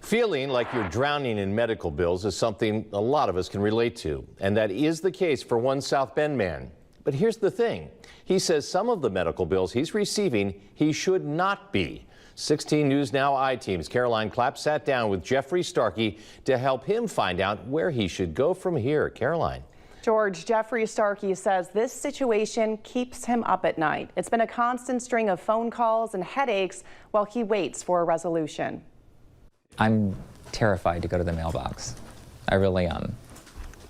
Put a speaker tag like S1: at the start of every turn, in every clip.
S1: Feeling like you're drowning in medical bills is something a lot of us can relate to, and that is the case for one South Bend man. But here's the thing. He says some of the medical bills he's receiving, he should not be. 16 News Now I-Team's Caroline Clapp sat down with Jeffrey Starkey to help him find out where he should go from here. Caroline.
S2: George, Jeffrey Starkey says this situation keeps him up at night. It's been a constant string of phone calls and headaches while he waits for a resolution.
S3: I'm terrified to go to the mailbox. I really am.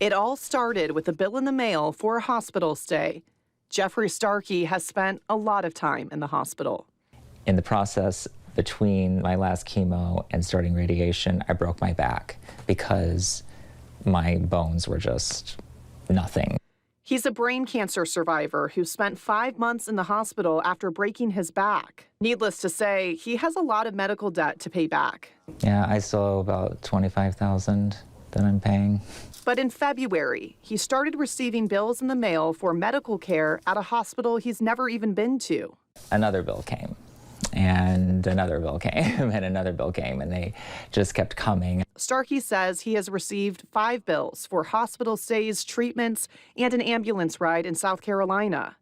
S2: It all started with a bill in the mail for a hospital stay. Jeffrey Starkey has spent a lot of time in the hospital.
S3: In the process between my last chemo and starting radiation, I broke my back because my bones were just nothing.
S2: He's a brain cancer survivor who spent 5 months in the hospital after breaking his back. Needless to say, he has a lot of medical debt to pay back.
S3: Yeah, I still owe about $25,000 that I'm paying.
S2: But in February, he started receiving bills in the mail for medical care at a hospital he's never even been to.
S3: Another bill came, and another bill came, and another bill came, and they just kept coming.
S2: Starkey says he has received 5 bills for hospital stays, treatments, and an ambulance ride in South Carolina.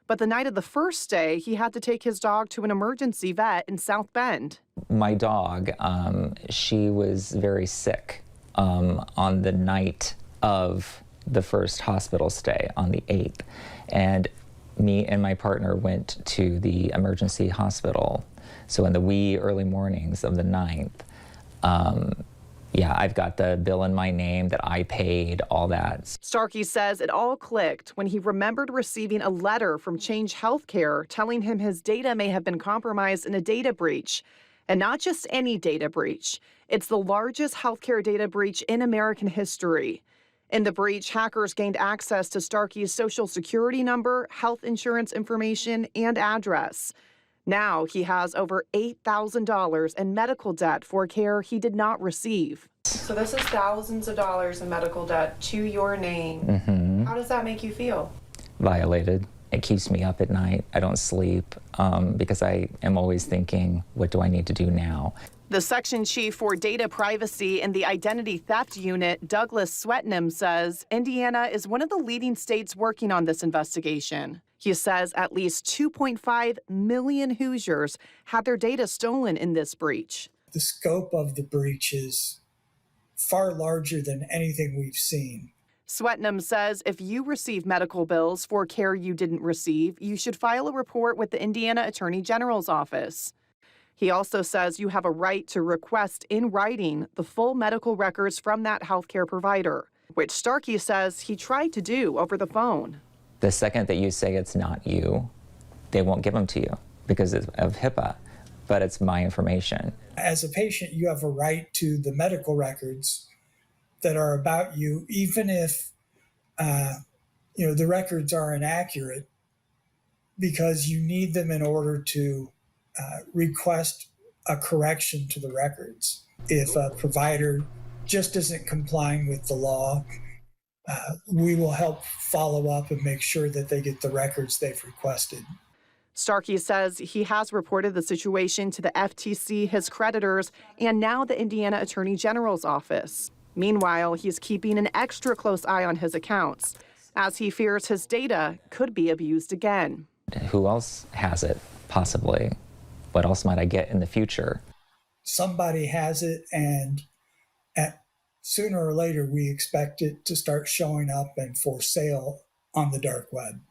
S2: But the night of the first stay, he had to take his dog to an emergency vet in South Bend.
S3: My dog, she was very sick on the night of the first hospital stay on the 8th. And me and my partner went to the emergency hospital. So in the wee early mornings of the 9th, yeah, I've got the bill in my name that I paid, all that.
S2: Starkey says it all clicked when he remembered receiving a letter from Change Healthcare telling him his data may have been compromised in a data breach. And not just any data breach. It's the largest healthcare data breach in American history. In the breach, hackers gained access to Starkey's social security number, health insurance information, and address. Now he has over $8,000 in medical debt for care he did not receive. So this is thousands of dollars in medical debt to your name.
S3: Mm-hmm.
S2: How does that make you feel?
S3: Violated. It keeps me up at night. I don't sleep because I am always thinking, what do I need to do now?
S2: The section chief for data privacy in the identity theft unit, Douglas Swetnam, says Indiana is one of the leading states working on this investigation. He says at least 2.5 million Hoosiers had their data stolen in this breach.
S4: The scope of the breach is far larger than anything we've seen.
S2: Swetnam says if you receive medical bills for care you didn't receive, you should file a report with the Indiana Attorney General's office. He also says you have a right to request in writing the full medical records from that healthcare provider, which Starkey says he tried to do over the phone.
S3: The second that you say it's not you, they won't give them to you because of HIPAA, but it's my information.
S4: As a patient, you have a right to the medical records that are about you, even if the records are inaccurate, because you need them in order to request a correction to the records. If a provider just isn't complying with the law, we will help follow up and make sure that they get the records they've requested.
S2: Starkey says he has reported the situation to the FTC, his creditors, and now the Indiana Attorney General's office. Meanwhile, he's keeping an extra close eye on his accounts, as he fears his data could be abused again.
S3: Who else has it, possibly? What else might I get in the future?
S4: Somebody has it, and sooner or later, we expect it to start showing up and for sale on the dark web.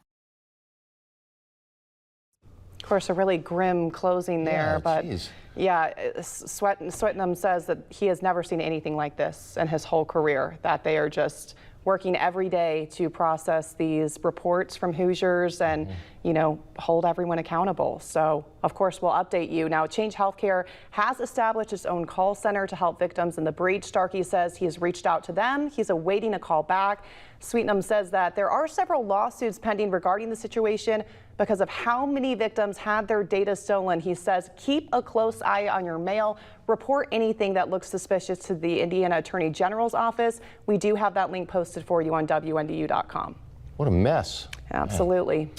S2: Of course, a really grim closing there, but
S1: geez.
S2: Yeah, Swetnam says that he has never seen anything like this in his whole career, that they are just working every day to process these reports from Hoosiers and, hold everyone accountable. So, of course, we'll update you. Now, Change Healthcare has established its own call center to help victims in the breach. Starkey says he has reached out to them. He's awaiting a call back. Swetnam says that there are several lawsuits pending regarding the situation because of how many victims had their data stolen. He says keep a close eye on your mail. Report anything that looks suspicious to the Indiana Attorney General's office. We do have that link posted for you on WNDU.com.
S1: What a mess.
S2: Absolutely.